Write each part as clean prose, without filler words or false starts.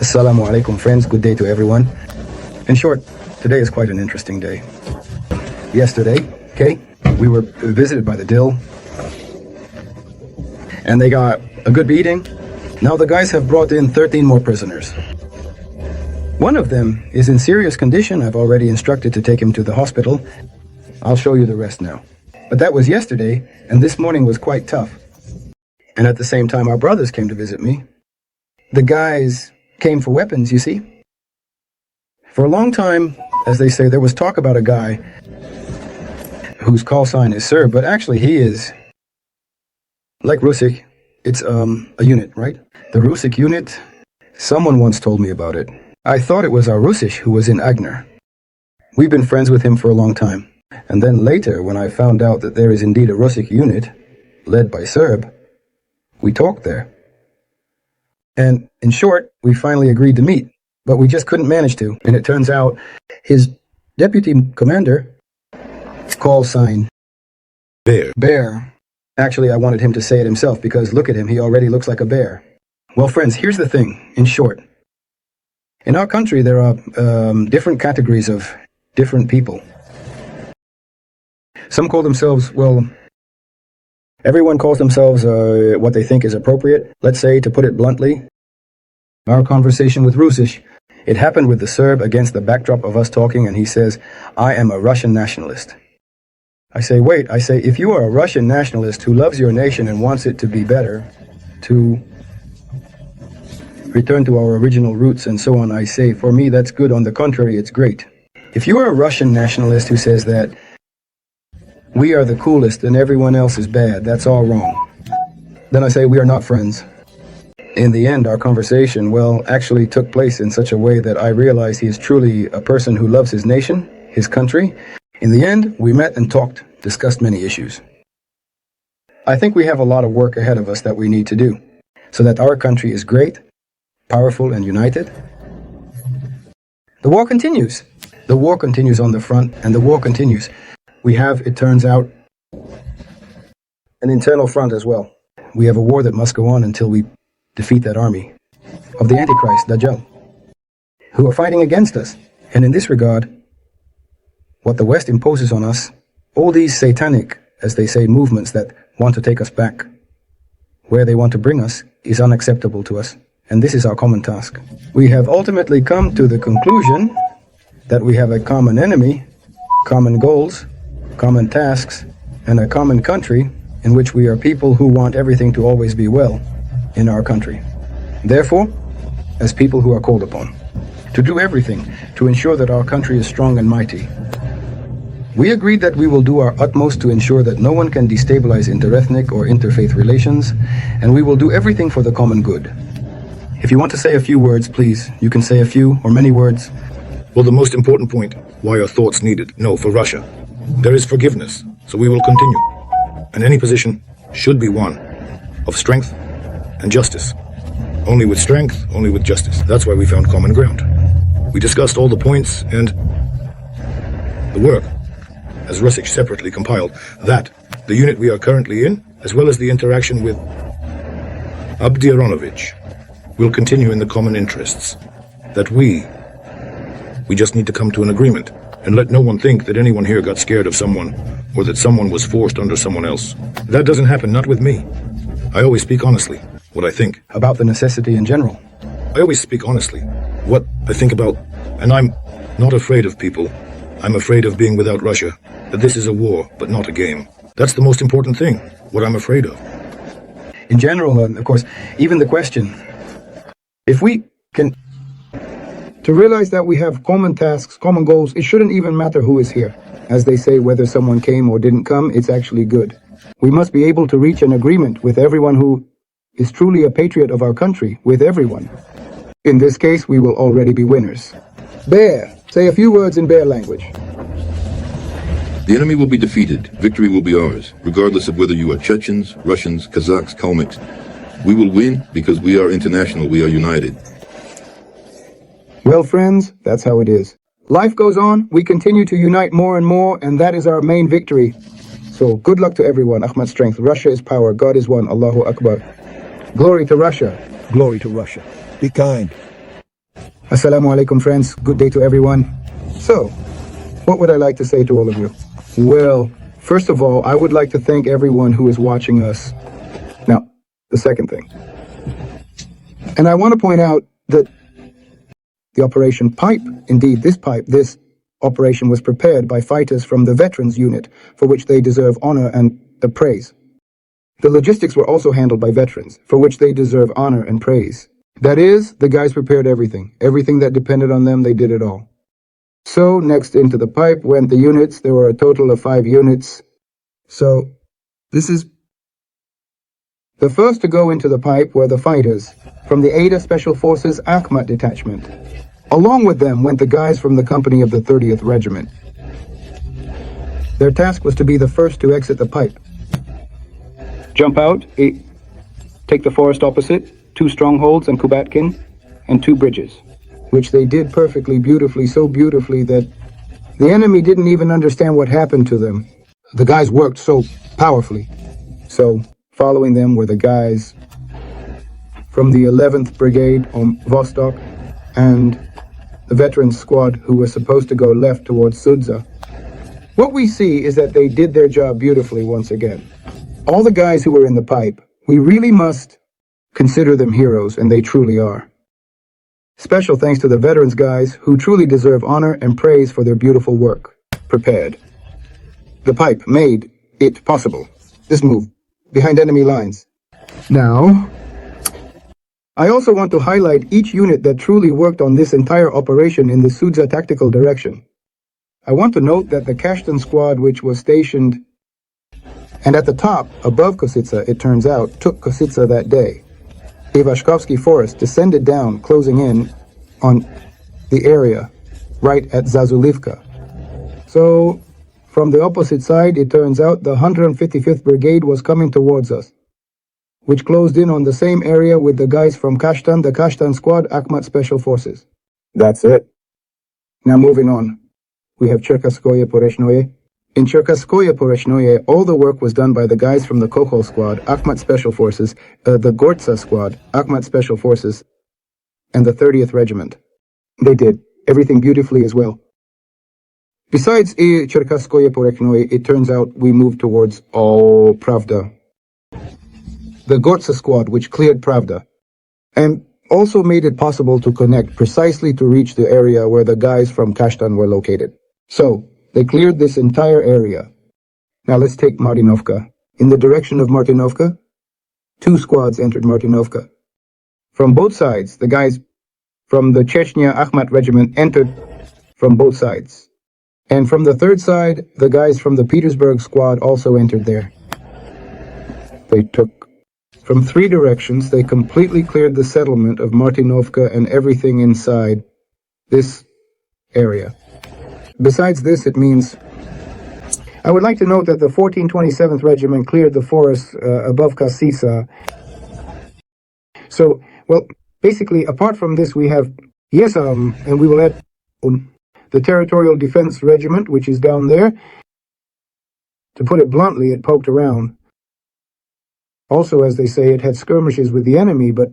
Assalamu alaikum, friends. Good day to everyone. In short, today is quite an interesting day. Yesterday, we were visited by the Dill, and they got a good beating. Now the guys have brought in 13 more prisoners. One of them is in serious condition. I've already instructed to take him to the hospital. I'll show you the rest now. But that was yesterday, and this morning was quite tough. And at the same time, our brothers came to visit me. The guys came for weapons, you see. For a long time, as they say, there was talk about a guy whose call sign is Serb, but actually he is, like Rusik, it's a unit, right? The Rusik unit, someone once told me about it. I thought it was our Rusish who was in Agner. We've been friends with him for a long time. And then later, when I found out that there is indeed a Rusik unit, led by Serb, we talked there. And in short, we finally agreed to meet, but we just couldn't manage to. And it turns out his deputy commander, call sign Bear. Actually, I wanted him to say it himself because look at him, he already looks like a bear. Well, friends, here's the thing, in short. In our country, there are different categories of different people. Some call themselves, everyone calls themselves what they think is appropriate. Let's say, to put it bluntly, our conversation with Rusish, it happened with the Serb against the backdrop of us talking, and he says, I am a Russian nationalist. I say, wait, if you are a Russian nationalist who loves your nation and wants it to be better, to return to our original roots and so on, I say, for me, that's good. On the contrary, it's great. If you are a Russian nationalist who says that we are the coolest and everyone else is bad, that's all wrong, then I say we are not friends. In the end, our conversation, actually took place in such a way that I realized he is truly a person who loves his nation, his country. In the end, we met and talked, discussed many issues. I think we have a lot of work ahead of us that we need to do, so that our country is great, powerful, and united. The war continues. The war continues on the front, and the war continues. We have, it turns out, an internal front as well. We have a war that must go on until we defeat that army of the Antichrist, Dajjal, who are fighting against us. And in this regard, what the West imposes on us, all these satanic, as they say, movements that want to take us back where they want to bring us, is unacceptable to us. And this is our common task. We have ultimately come to the conclusion that we have a common enemy, common goals, common tasks, and a common country in which we are people who want everything to always be well in our country. Therefore, as people who are called upon to do everything to ensure that our country is strong and mighty, we agreed that we will do our utmost to ensure that no one can destabilize interethnic or interfaith relations, and we will do everything for the common good. If you want to say a few words, please, you can say a few or many words. Well, the most important point, why are thoughts needed? No, for Russia. There is forgiveness, so we will continue. And any position should be one of strength and justice. Only with strength, only with justice. That's why we found common ground. We discussed all the points and the work, as Rusik separately compiled, that the unit we are currently in, as well as the interaction with Abdi Aronovich, will continue in the common interests. That we just need to come to an agreement and let no one think that anyone here got scared of someone or that someone was forced under someone else. That doesn't happen, not with me. I always speak honestly, what I think. About the necessity in general. I always speak honestly, what I think about, and I'm not afraid of people. I'm afraid of being without Russia, that this is a war, but not a game. That's the most important thing, what I'm afraid of. In general, of course, even the question, if we can, to realize that we have common tasks, common goals, it shouldn't even matter who is here. As they say, whether someone came or didn't come, it's actually good. We must be able to reach an agreement with everyone who is truly a patriot of our country, with everyone. In this case, we will already be winners. Bear, say a few words in Bear language. The enemy will be defeated. Victory will be ours, regardless of whether you are Chechens, Russians, Kazakhs, Kalmyks. We will win because we are international, we are united. Well, friends, that's how it is. Life goes on, we continue to unite more and more, and that is our main victory. So, good luck to everyone. Ahmad strength. Russia is power. God is one. Allahu Akbar. Glory to Russia. Glory to Russia. Be kind. Assalamu alaikum, friends. Good day to everyone. So, what would I like to say to all of you? Well, first of all, I would like to thank everyone who is watching us. Now, the second thing. And I want to point out that the Operation Pipe, indeed this operation was prepared by fighters from the Veterans Unit, for which they deserve honor and praise. The logistics were also handled by veterans, for which they deserve honor and praise. That is, the guys prepared everything. Everything that depended on them, they did it all. So, next into the pipe went the units. There were a total of 5 units. So, this is... The first to go into the pipe were the fighters from the Ada Special Forces Akhmat Detachment. Along with them went the guys from the company of the 30th Regiment. Their task was to be the first to exit the pipe. Jump out, take the forest opposite, 2 strongholds and Kubatkin, and 2 bridges, which they did perfectly, beautifully, so beautifully that the enemy didn't even understand what happened to them. The guys worked so powerfully. So, following them were the guys from the 11th Brigade on Vostok and the veterans squad who were supposed to go left towards Sudza. What we see is that they did their job beautifully once again. All the guys who were in the pipe, we really must consider them heroes, and they truly are. Special thanks to the veterans guys who truly deserve honor and praise for their beautiful work. Prepared. The pipe made it possible. This move, behind enemy lines. Now, I also want to highlight each unit that truly worked on this entire operation in the Sudza tactical direction. I want to note that the Kashtan squad, which was stationed and at the top, above Kositsa, it turns out, took Kositsa that day. Ivashkovsky Forest descended down, closing in on the area right at Zazulivka. So, from the opposite side, it turns out the 155th Brigade was coming towards us, which closed in on the same area with the guys from Kashtan, the Kashtan squad, Akhmat Special Forces. That's it. Now moving on. We have Cherkaskoye Poreshnoye. In Cherkaskoye Poreshnoye, all the work was done by the guys from the Kokhol squad, Akhmat Special Forces, the Gortsa squad, Akhmat Special Forces, and the 30th Regiment. They did everything beautifully as well. Besides Cherkaskoye Poreshnoye, it turns out we moved towards Pravda. The Gortsa squad, which cleared Pravda, and also made it possible to connect precisely to reach the area where the guys from Kashtan were located. So, they cleared this entire area. Now let's take Martinovka. In the direction of Martinovka, 2 squads entered Martinovka. From both sides, the guys from the Chechnya Akhmat Regiment entered from both sides. And from the 3rd side, the guys from the Petersburg squad also entered there. They took from 3 directions. They completely cleared the settlement of Martinovka and everything inside this area. Besides this, it means... I would like to note that the 1427th Regiment cleared the forest above Kasisa. So, well, basically, apart from this, we have... Yes, and we will add the Territorial Defense Regiment, which is down there. To put it bluntly, it poked around. Also, as they say, it had skirmishes with the enemy, but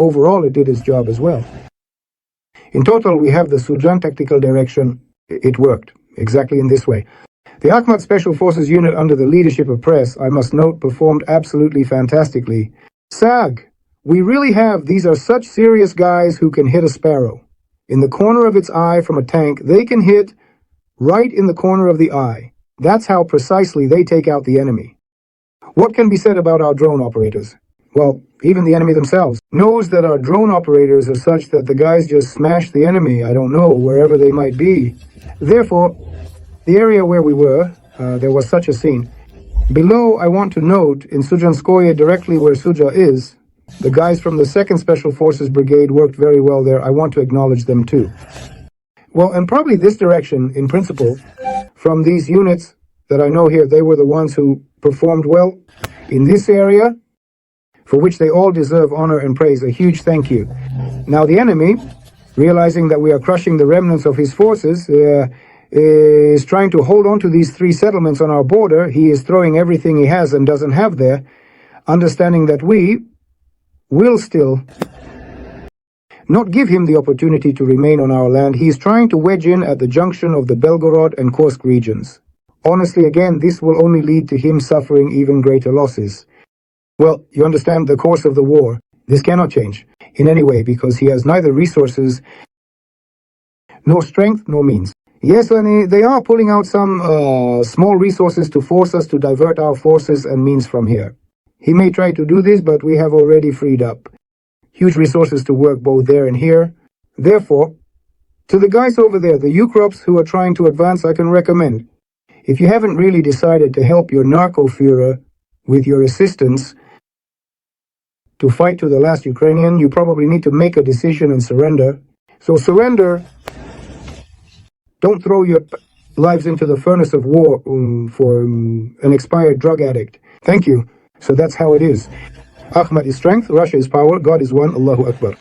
overall it did its job as well. In total, we have the Sujan tactical direction. It worked exactly in this way. The Akhmat Special Forces unit under the leadership of Press, I must note, performed absolutely fantastically. SAG, we really have, these are such serious guys who can hit a sparrow. In the corner of its eye from a tank, they can hit right in the corner of the eye. That's how precisely they take out the enemy. What can be said about our drone operators? Well, even the enemy themselves knows that our drone operators are such that the guys just smash the enemy, I don't know, wherever they might be. Therefore, the area where we were, there was such a scene. Below, I want to note, in Sujanskoye, directly where Suja is, the guys from the 2nd Special Forces Brigade worked very well there. I want to acknowledge them too. Well, and probably this direction, in principle, from these units that I know here, they were the ones who performed well in this area, for which they all deserve honor and praise. A huge thank you. Now the enemy, realizing that we are crushing the remnants of his forces, is trying to hold on to these 3 settlements on our border. He is throwing everything he has and doesn't have there, understanding that we will still... not give him the opportunity to remain on our land. He is trying to wedge in at the junction of the Belgorod and Kursk regions. Honestly, again, this will only lead to him suffering even greater losses. Well, you understand the course of the war. This cannot change in any way because he has neither resources, nor strength, nor means. Yes, and they are pulling out some small resources to force us to divert our forces and means from here. He may try to do this, but we have already freed up huge resources to work both there and here. Therefore, to the guys over there, the Ukrops who are trying to advance, I can recommend, if you haven't really decided to help your narco-Führer with your assistance to fight to the last Ukrainian, you probably need to make a decision and surrender. So surrender. Don't throw your lives into the furnace of war for an expired drug addict. Thank you. So that's how it is. Ahmad is strength, Russia is power, God is one, Allahu Akbar.